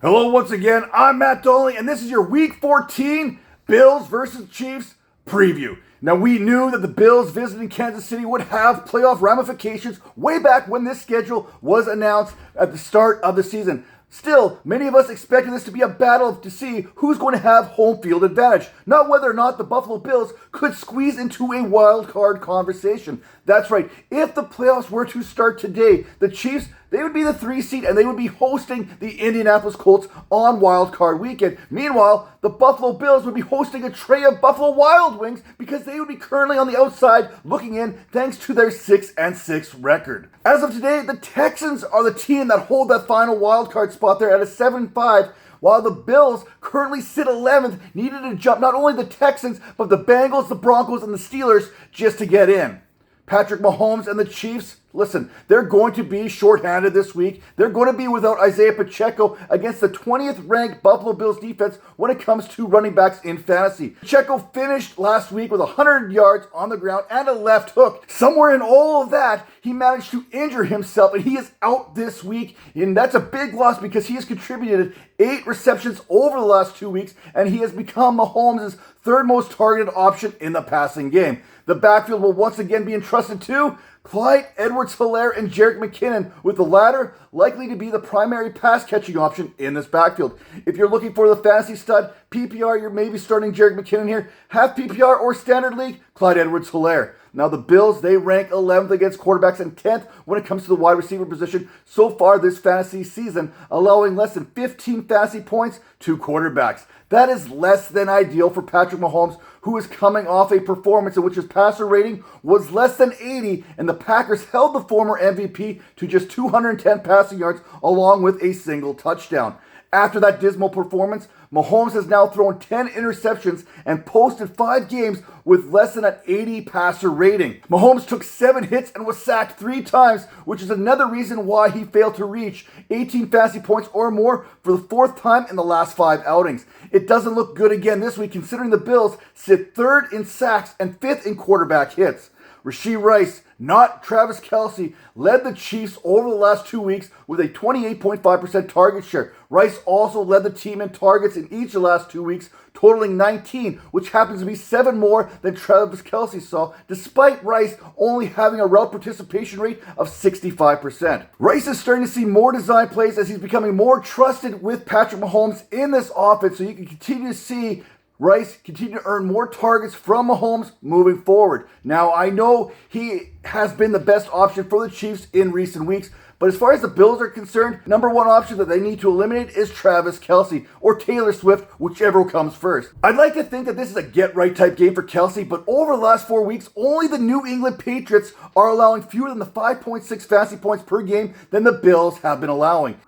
Hello once again, I'm Matt Dolly, and this is your Week 14 Bills versus Chiefs preview. Now, we knew that the Bills visiting Kansas City would have playoff ramifications way back when this schedule was announced at the start of the season. Still, many of us expected this to be a battle to see who's going to have home field advantage, not whether or not the Buffalo Bills could squeeze into a wild card conversation. That's right, if the playoffs were to start today, the Chiefs, they would be the 3 seed and they would be hosting the Indianapolis Colts on wild card weekend. Meanwhile, the Buffalo Bills would be hosting a tray of Buffalo Wild Wings because they would be currently on the outside looking in thanks to their 6-6 record. As of today, the Texans are the team that hold that final wild card spot there at a 7-5, while the Bills currently sit 11th, needed to jump not only the Texans, but the Bengals, the Broncos, and the Steelers just to get in. Patrick Mahomes and the Chiefs, listen, they're going to be shorthanded this week. They're going to be without Isaiah Pacheco against the 20th ranked Buffalo Bills defense when it comes to running backs in fantasy. Pacheco finished last week with 100 yards on the ground and a left hook. Somewhere in all of that, he managed to injure himself and he is out this week. And that's a big loss because he has contributed 8 receptions over the last 2 weeks and he has become Mahomes' third most targeted option in the passing game. The backfield will once again be entrusted to Clyde Edwards-Helaire and Jerick McKinnon, with the latter likely to be the primary pass-catching option in this backfield. If you're looking for the fantasy stud, PPR, you're maybe starting Jerick McKinnon here. Half PPR or standard league, Clyde Edwards-Helaire. Now the Bills, they rank 11th against quarterbacks and 10th when it comes to the wide receiver position so far this fantasy season, allowing less than 15 fantasy points to quarterbacks. That is less than ideal for Patrick Mahomes, who is coming off a performance in which his passer rating was less than 80, and the Packers held the former MVP to just 210 passing yards along with a single touchdown. After that dismal performance, Mahomes has now thrown 10 interceptions and posted 5 games with less than an 80 passer rating. Mahomes took 7 hits and was sacked 3 times, which is another reason why he failed to reach 18 fantasy points or more for the 4th time in the last 5 outings. It doesn't look good again this week considering the Bills sit 3rd in sacks and 5th in quarterback hits. Rashee Rice, not Travis Kelce, led the Chiefs over the last 2 weeks with a 28.5% target share. Rice also led the team in targets in each of the last 2 weeks, totaling 19, which happens to be 7 more than Travis Kelce saw, despite Rice only having a route participation rate of 65%. Rice is starting to see more design plays as he's becoming more trusted with Patrick Mahomes in this offense, so you can continue to see Rice continue to earn more targets from Mahomes moving forward. Now, I know he has been the best option for the Chiefs in recent weeks, but as far as the Bills are concerned, number 1 option that they need to eliminate is Travis Kelce or Taylor Swift, whichever comes first. I'd like to think that this is a get-right type game for Kelce, but over the last 4 weeks, only the New England Patriots are allowing fewer than the 5.6 fantasy points per game than the Bills have been allowing.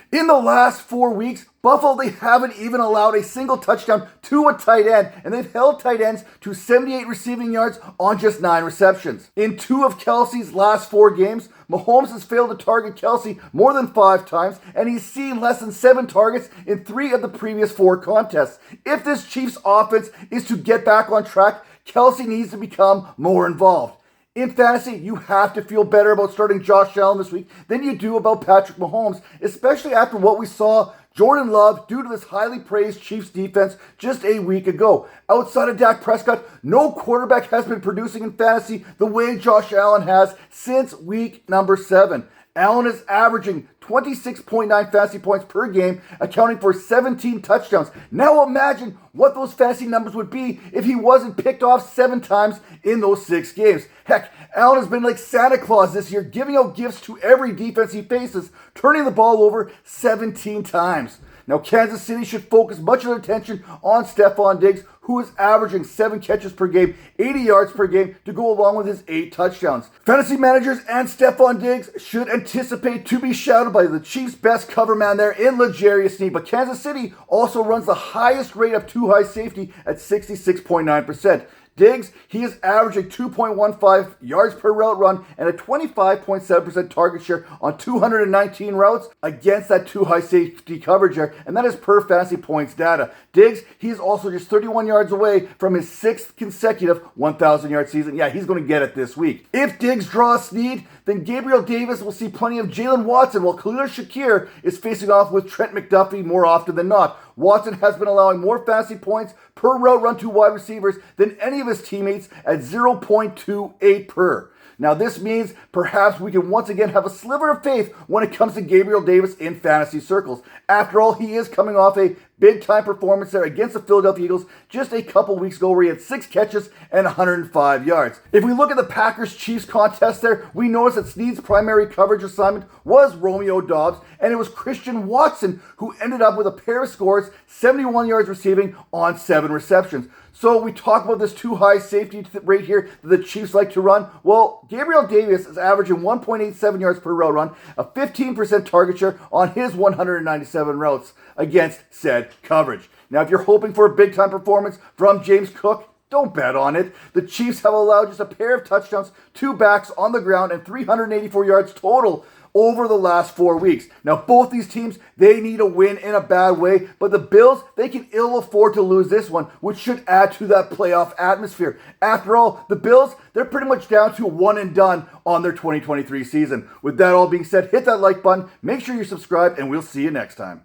In the last 4 weeks, Buffalo, they haven't even allowed a single touchdown to a tight end, and they've held tight ends to 78 receiving yards on just 9 receptions. In 2 of Kelce's last 4 games, Mahomes has failed to target Kelce more than 5 times, and he's seen less than 7 targets in 3 of the previous 4 contests. If this Chiefs offense is to get back on track, Kelce needs to become more involved. In fantasy, you have to feel better about starting Josh Allen this week than you do about Patrick Mahomes, especially after what we saw Jordan Love do to this highly praised Chiefs defense just a week ago. Outside of Dak Prescott, no quarterback has been producing in fantasy the way Josh Allen has since week number 7. Allen is averaging 26.9 fantasy points per game, accounting for 17 touchdowns. Now imagine what those fantasy numbers would be if he wasn't picked off 7 times in those 6 games. Heck, Allen has been like Santa Claus this year, giving out gifts to every defense he faces, turning the ball over 17 times. Now, Kansas City should focus much of their attention on Stephon Diggs, who is averaging 7 catches per game, 80 yards per game, to go along with his 8 touchdowns. Fantasy managers and Stephon Diggs should anticipate to be shadowed by the Chiefs' best cover man there in L'Jarius Sneed, but Kansas City also runs the highest rate of too high safety at 66.9%. Diggs, he is averaging 2.15 yards per route run and a 25.7% target share on 219 routes against that too high safety coverage there, and that is per fantasy points data. Diggs, he's also just 31 yards away from his 6th consecutive 1,000-yard season. Yeah, he's going to get it this week. If Diggs draws Snead, then Gabriel Davis will see plenty of Jalen Watson, while Khalil Shakir is facing off with Trent McDuffie more often than not. Watson has been allowing more fantasy points per route run to wide receivers than any of his teammates at 0.28 per. Now this means perhaps we can once again have a sliver of faith when it comes to Gabriel Davis in fantasy circles. After all, he is coming off a big-time performance there against the Philadelphia Eagles just a couple weeks ago where he had 6 catches and 105 yards. If we look at the Packers-Chiefs contest there, we notice that Snead's primary coverage assignment was Romeo Doubs, and it was Christian Watson who ended up with a pair of scores, 71 yards receiving on 7 receptions. So we talk about this too high safety rate here that the Chiefs like to run. Well, Gabriel Davis is averaging 1.87 yards per route run, a 15% target share on his 197 routes against said coverage. Now, if you're hoping for a big-time performance from James Cook, don't bet on it. The Chiefs have allowed just a pair of touchdowns, 2 backs on the ground, and 384 yards total over the last 4 weeks. Now, both these teams, they need a win in a bad way, but the Bills, they can ill afford to lose this one, which should add to that playoff atmosphere. After all, the Bills, they're pretty much down to one and done on their 2023 season. With that all being said, hit that like button, make sure you subscribe, and we'll see you next time.